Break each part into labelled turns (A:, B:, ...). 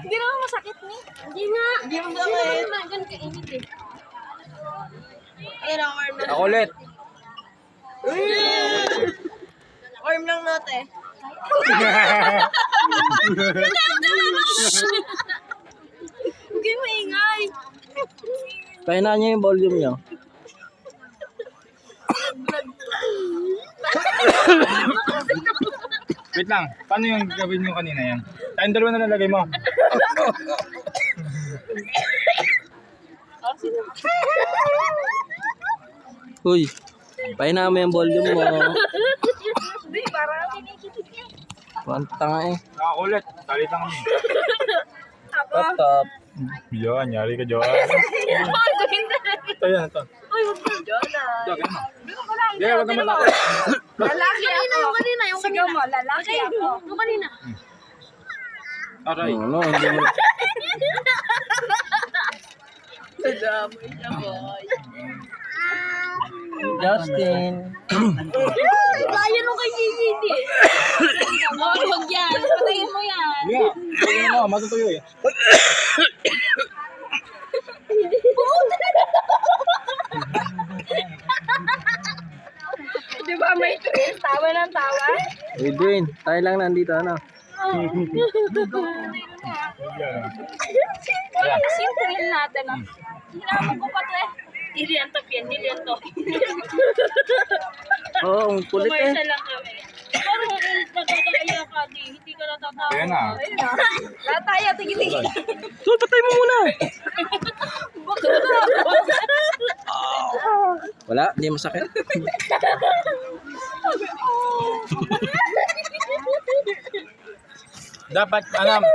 A: Hindi naman masakit ni. Hindi nga. Hindi mo masakit. Ganun kainit eh. Ayun ang arm na.
B: Ako ulit.
A: Arm lang natin. Huwag kayo maingay.
B: Pahinaan niyo yung volume niyo.
C: Wait lang, paano yung gawin nyo kanina yan? Tayong dalawa na nalagay mo.
B: Uy, pahinaan mo yung volume mo.
A: Hindi, parang kinikitig niya.
B: Panta nga eh.
C: Nakakulit, talitan kami.
B: Top top.
C: Yan, yari ka, Joan.
A: Ay, gawin na.
C: Ito yan, ito.
A: Ay, huwag ka. Jonah.
C: Joan, ganun.
A: Hindi ko pala.
C: Hindi, wag naman ako.
A: Lalaki ako. Yung kanina. Sigaw mo, lalaki ako. Yung kanina.
C: Aray.
B: Ano, hindi mo.
A: Nadamay niya, boy.
B: Justin.
A: Layan mo kay Gigi. Huwag yan. Patayin mo yan.
C: Hindi nga, hindi mo, matutuyo eh.
A: Di ba may twist? Tawa ng tawa?
B: Edwin, tayo lang nandito ano.
A: Yung thrill natin, ah. Hinahamon ko pa to eh. Niliantop yan, niliantop.
B: Oo, ang kulit eh.
A: Commercial lang kami. Parang nagkakaya ka, di. Hindi ka natatawa.
C: Ayan na.
A: Ayun na. Nataya, tigil-tigil.
B: Tol, patay mo muna. Wala, hindi masakit.
C: Dapat,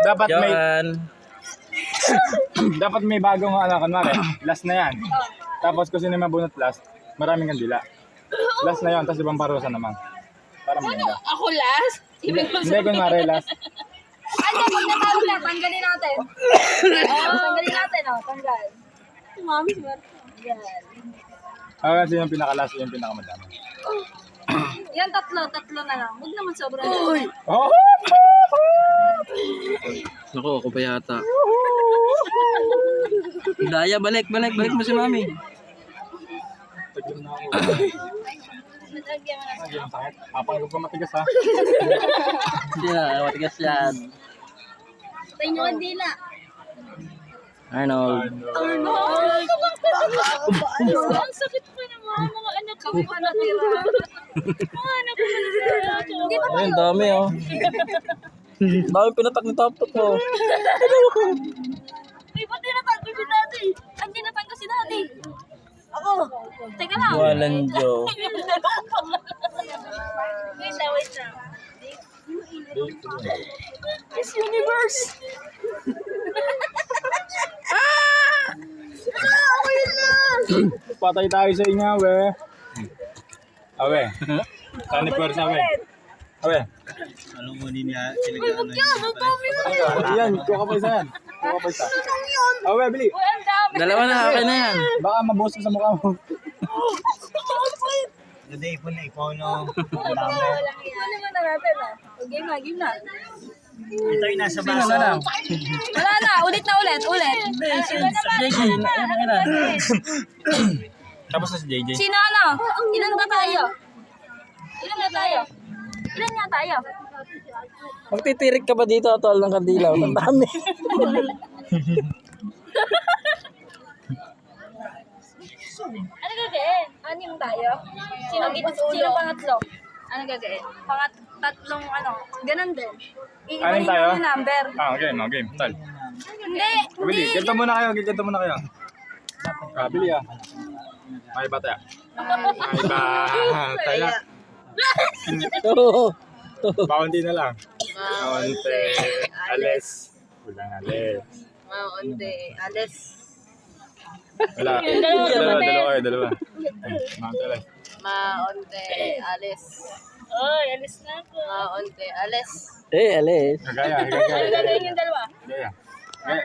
C: dapat may,
B: Joan.
C: dapat may bagong kunwari, last na yan. Tapos kung sino yung mabunot last, maraming kandila. Last na yan, tapos ibang parusa naman. Para maganda.
A: Ako last?
C: Hindi, kunwari last.
A: Ano, pag natalo na, tanggalin natin. Tanggalin natin, tanggal. Mami, swerte. Yan.
C: Kasi yung pinaka-last, yung pinaka-madami.
A: Yan, tatlo na lang. Huwag naman sobrang.
C: Oh!
B: Naku, ako pa yata. Daya, balik mo si mami.
C: Tagyan na ako.
A: Nalagyan mo na.
C: Ay, ang sakit. Apang ko pa matigas ha.
B: Hindi na, matigas yan.
A: Tayo nyo ang dila.
B: Arnold.
A: Ang sakit pa naman. Mga anak ko pa natira. Mga anak ko pa natira. Hindi ba
B: Ayun, dami oh. Dami pinatak ni Top Top oh.
A: Ay, ba't tinatanggal si daddy? Ang tinatanggal si daddy. Ako. Teka lang.
B: Walang Joe.
A: Wait lang. Miss Universe.
C: Patay tayo sa inyo, we. Awe. Saan pwersa, we? Awe.
B: Anong muni niya?
A: Huwag yan. Ang dami na.
C: Yan, kuha ka pa isa yan. Kuha ka pa isa. Awe, bili.
A: Uy, ang dami.
B: Dalawa na, akin na yan.
C: Baka mabuso sa mukha mo.
B: Hindi, ipon na ikaw no.
A: Ano naman na natin Game na.
B: Ito yung nasa baso. Sino na lang?
A: Wala na. Ulit.
B: JJ,
C: Tapos na si JJ.
A: Sino ano? Ilan na tayo? Ilan nga tayo?
B: Magtitirik ka ba dito tol ng kandila? Ang dami.
A: Ano gagawin? Anim tayo? Sino pangatlo? Ano gagawin? Tatlong ganun din.
C: Anim
A: Iibahin
C: tayo?
A: yung number.
C: Game. Tal.
A: Hindi.
C: Bili, ganito muna kayo. Bili ah. May bata. Taya.
B: Oo.
C: Baunti na lang. Baunti. Ales. Kulang ales.
A: Alis.
C: Wala. Dalawa. Baunti ales.
D: Maonte, alis.
A: Oy, alis na ako.
D: Maonte, alis.
B: Alis.
C: Gagaya.
A: Ano gagawin yung dalawa?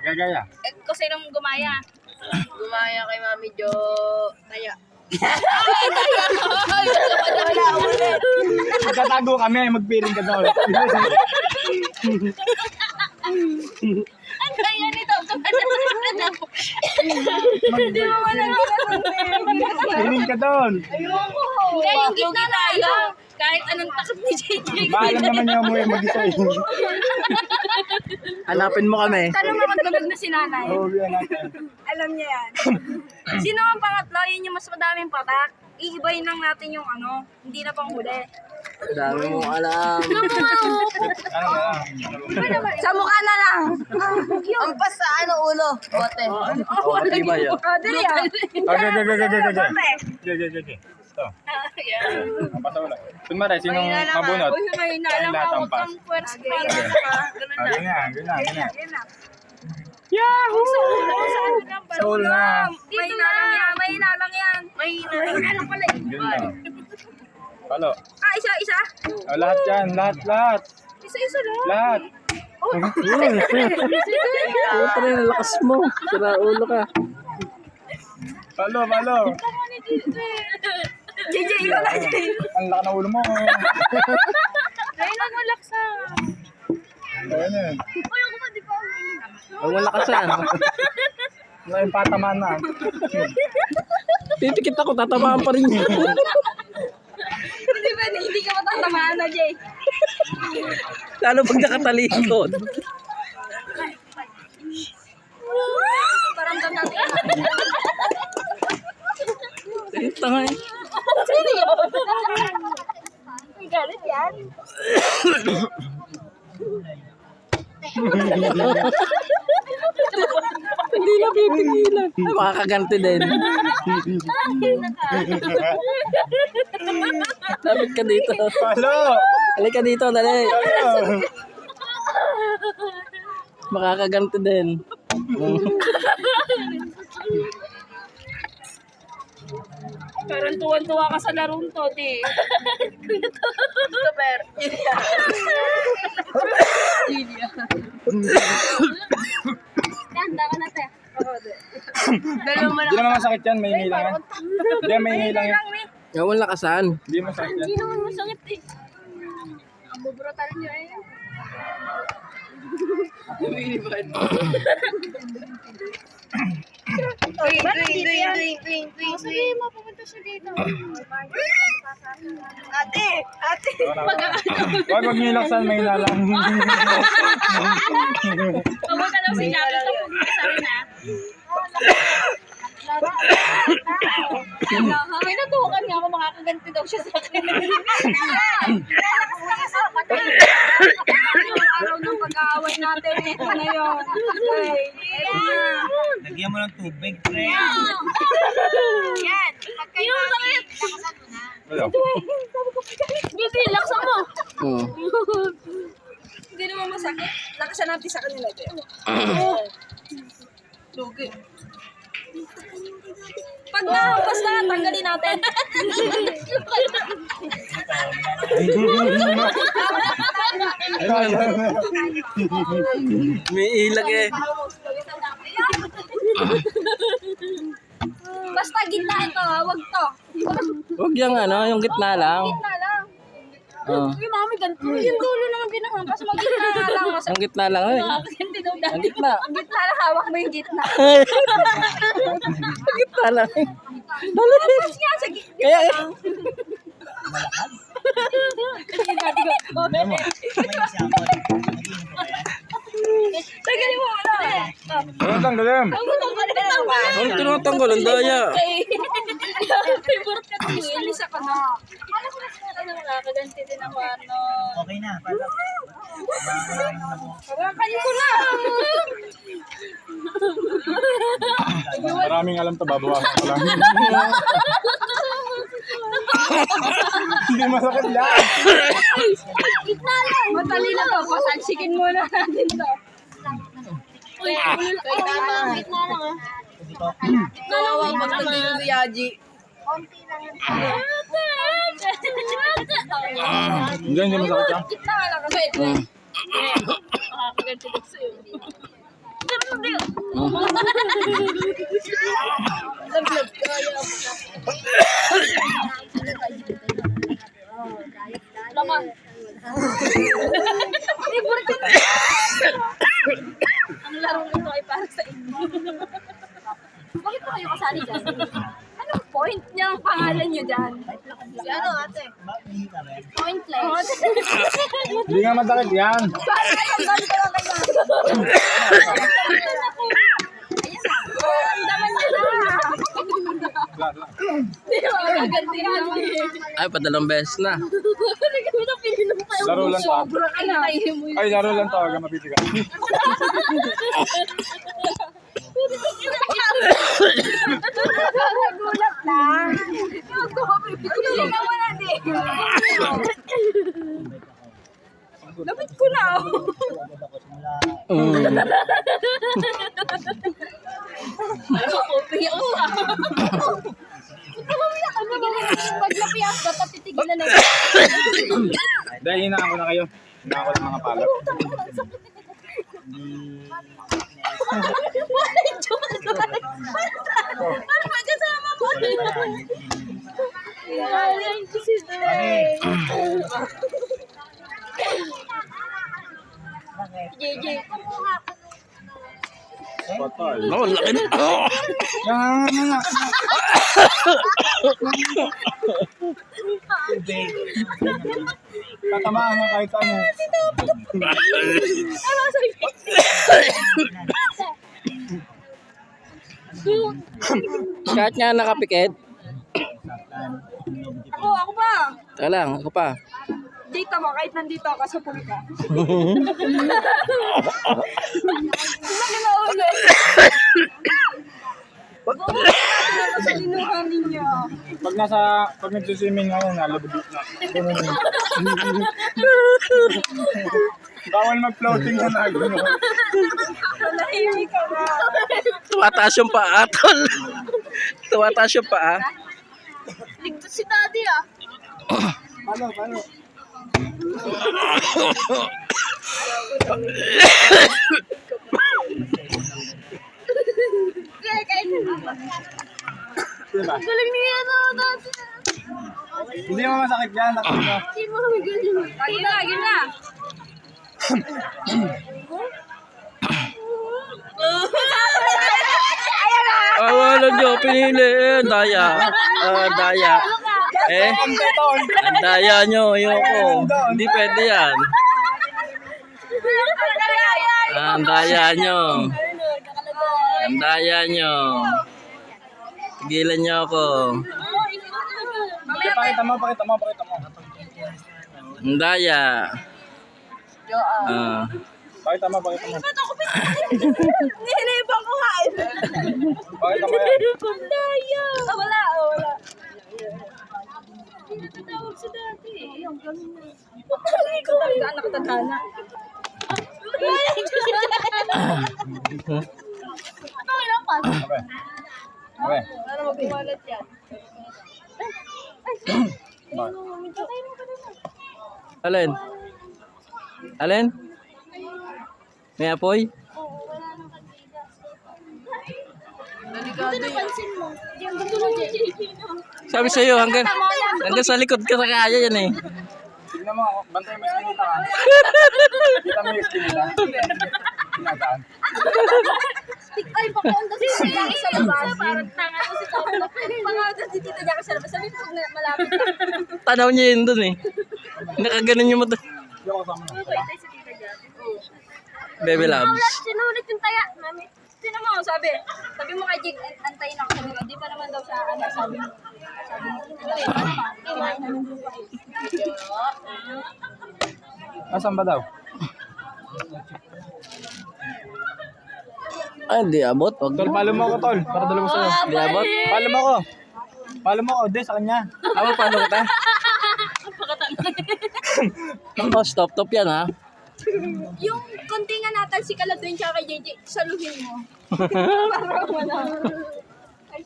C: Gagaya.
A: Kung sinong gumaya.
D: Gumaya kay Mami Jo. Taya.
C: Magtatago kami, magpiring ka daw.
A: Ang kaya nito. Hindi mo wala
C: Tingin ka doon.
A: Ayoko. Hindi, yung gitna tayo. Kahit anong takot ni JJ.
C: Maalam naman niya umuwi mag-isa eh.
B: Hanapin mo kami.
A: Tanong mo magdabag na si nanay.
C: Oo, yan natin.
A: Alam niya yan. Sino ang pangatlo? Yun yung mas madaming patak. Iibayin lang natin yung ano, hindi na pang huli.
B: Dami mo alam.
C: Ano na?
A: Sa mukha na lang.
D: Ang pas sa ano ulo. Bote.
B: Oo, matibay ah.
A: Dali ah.
C: Okay. Ito. Ang pasa ulo. Kunwari, sinong mabunot?
A: Uy, may naalam
C: Lahat
A: ka.
C: ang
A: Huwag
C: pas.
A: kang pwersa.
C: Ganyan.
A: Yahoo! Sa ano lang ba?
C: Sa ulo na.
A: May nalang yan. May nalang yan. May nalang pala.
C: Ganyan. Palo.
A: Ah, isa.
C: Oh, lahat yan. Lahat.
A: Isa lang.
C: Lahat.
B: Puta rin, ang lakas mo. Sira ulo ka.
C: Palo.
A: JJ, ikaw na, JJ.
C: Ang laki ng ulo mo.
A: Ay, nagmalaksa.
C: Ayan yan.
A: Uy, ako pa, di pa ako.
B: Huwag mo lakasan.
C: Ngayon patamaan na.
B: Pipikit ako, tatamaan pa rin yun.
A: Hindi ba, hindi ka matatamaan na, Jay.
B: Lalo pag nakatalikod.
A: Paramdam natin.
B: Ito nga eh.
A: May galit yan.
B: Hindi na pipigilan. Ay, makakaganti din. Lapit ka dito.
C: Palo.
B: Halika dito, dali.
C: Palo.
B: Makakaganti din.
A: Parang tuwan-tuwa ka sa larong to, di.
D: Super.
A: Handa ka na, te.
D: Dalawang
C: Hindi naman masakit yan. May hingi lang yan. Hindi, may hingi lang yan.
B: Huwag mo lakasan.
C: Hindi masakit yan.
A: Hindi naman masakit, eh. Ang bubrutal niyo, eh.
D: Tuwing.
A: Sabihin mo, pumunta siya dito.
D: Ate.
C: Huwag nilaksan. May hina lang.
A: Pumunta daw si Jackie. Ito pumunta sa akin, ah. May natukan nga ako, makakaganti daw siya sa akin. Yung araw ng pag-aaway natin, ito na yun. Okay.
E: Lagyan mo ng tubig, pre.
A: Yan. Yung sakit.
C: Ano?
A: Hindi, laksan mo.
B: Hmm.
A: Hindi naman masakit. Lakasan natin sa kanila. Lugi. Pag nahampas na, tanggalin natin.
B: May ilag eh.
A: Basta gitna ito, ha? Wag to.
B: Huwag yung ano, yung gitna lang.
A: Gitna lang.
B: Oh.
A: Uy, mami, ganito. Yung dulo naman pinahampas. Mag-gitna nga lang. Mas
B: Yung gitna lang eh.
A: hindi daw dati.
B: Yung gitna.
A: Ang gitna lang, hawak mo yung gitna.
B: Yung gitna lang eh. Dali.
A: Tapos nga sa gitna.
B: Kaya eh.
A: Tagalin mo, ano?
C: Ano tanggalin?
B: Ang tinatanggal, ang daya.
A: Favorite ka din. Alisa ka na. Ano ko na nakakaganti din ako, ano?
E: Okay na.
A: Hawakan ko na.
C: Maraming alam to, babawasan ko lang. Hindi masakit yan.
A: Gitna lang. Matali na to. Patalsikin muna natin to. Uy, tama. Gitna lang, ah.
D: Kawawa pag nandito si Yaji.
C: Hindi masakit yan.
A: Gitna nga lang kasi. Nakakaganti din sa'yo. Laman. larong ito ay para sa inyo. Bakit ba kayo kasali dyan? Anong point niya ang pangalan niyo dyan?
D: Si ano, ate?
A: Pointless.
C: Hindi nga madakit yan.
A: Parang kayo, gano'n ka lang kayo. Ayan na. Ramdaman niyo na. Hindi mo magagantihan.
B: Ay, padalang beses na.
C: Laro lang to.
A: Sobrang anatayin mo yun.
C: Ay, laro lang to. Huwag kang mapipigan.
A: Gulat lang. Hindi ka mo na din. Lapit ko na. Piyak ko ah. Pag napiyak, dapat titigilan na yun.
C: Dahil hinaan ko na kayo. Hinaan ko ng mga palak.
A: Ano ba kasama mo? Ay, si Dre. JJ.
C: Patay.
B: Oh, laki na. Oh.
C: Tatamaan mo kahit ano.
A: Ano sabi?
B: Kahit nga nakapikit.
A: Ako pa.
B: Teka lang, ako pa.
A: Dito mo, kahit nandito ako sa pulika. Lagi na ulit. Sa linuhan ninyo.
C: Pag nagsuswimming ngayon, nalabog na. Bawal mag-floating na nagano.
A: Nahimik ka na.
B: Tumataas yung paa, tol. Tumataas yung paa.
A: Ligtas si daddy ah.
C: Paano?
A: Kaya kahit
C: Diba?
A: galing niya na dati.
C: Hindi mo masakit yan.
A: Hindi mo kami galing. Lagi na.
B: Wala nyo, pinili. Daya. Daya. Ang daya nyo, ayoko. Hindi pwede yan. Ang daya nyo. Ang daya nyo. Tigilan nyo ako.
C: Pakita mo.
B: Ang daya.
C: Pakita mo.
A: Nilibang ko nga.
C: Pakita mo yan.
A: Daya. Wala. Hindi natatawag si dati. Ang galing na. Ikaw talaga anak tatana. Ang ilapas.
C: Okay.
A: Para magkumalat yan.
B: Alin? Alin? May apoy?
A: Napansin mo. Diyan ba tulad yan?
B: Sabi sa'yo, hanggang sa likod ka sa kaya yan eh.
C: Tignan mo, bantay mo yung skinita ka. Kita mo yung skinita. Pinagaan.
A: Ay, pakonda si Tita sa labas. Parang tanga ko si Tita. Pangalan si Tita Jackie sa labas. Sabi ko, malapit.
B: Tanaw niya yun dun eh. Nakaganon yung mata.
C: Hindi ako kasama na.
A: Patay si Tita Jackie.
B: Baby loves.
A: Sinulit yung taya. Mami. Sino mo, sabi mo kay Jig, antayin ako. Sabi ko, di pa naman daw siya, sabi mo. Kinain na ng buhay.
C: Asan ba daw?
B: Ay, hindi abot. Wag
C: Tol, follow mo ako, Tol. Para dalawa sa'yo.
B: Hindi abot.
C: Follow mo ako. Follow mo ako, Des, sa kanya.
B: Ako, paano kita? Oh, stop yan ha.
A: Yung konti nga natin si Kaladwin siya kay JJ, saluhin mo. Para wala. Ay,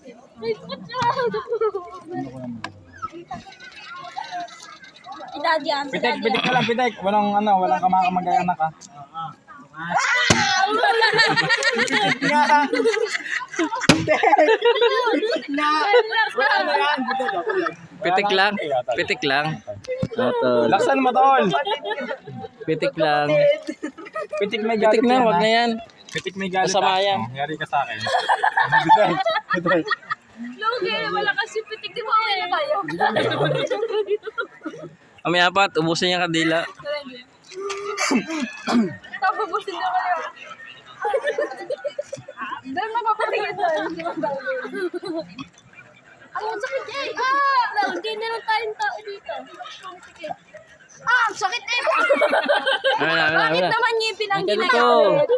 A: Idadi yan.
C: Pitek ka lang, pitek. Walang kamag-anak ka.
B: Pitik lang. Pitik lang. Tol.
C: Laksan mo, Tol.
B: Pitik lang.
C: Pitik may
B: Pitik
C: galit
B: na,
C: yan,
B: wag
C: ha?
B: na yan.
C: Pitik may galit.
B: Masama yan.
C: Yari ka sa akin. Ito.
A: Lugi, wala kasi pitik. Di ba okay na tayo?
B: Kami apat, ubusin yung kadila.
A: Tapubusin na kayo. Dahil mapapatingin doon. Ang sakit eh! Hindi na lang tayong tao dito. Ang sakit eh! Bakit naman ngipin ang
B: Ang
A: ginagawa?
B: ko.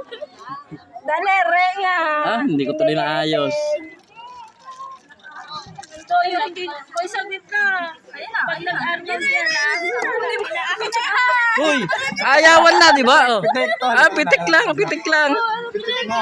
A: Dali, re nga!
B: Ah, hindi ko tuloy na ayos.
A: So, yung koy saglit na. Ayun na. Pag nag-armas yan na.
B: Uy, ayawan na, di ba? Oh. Ah, pitik lang, pitik lang.
C: Pitik na.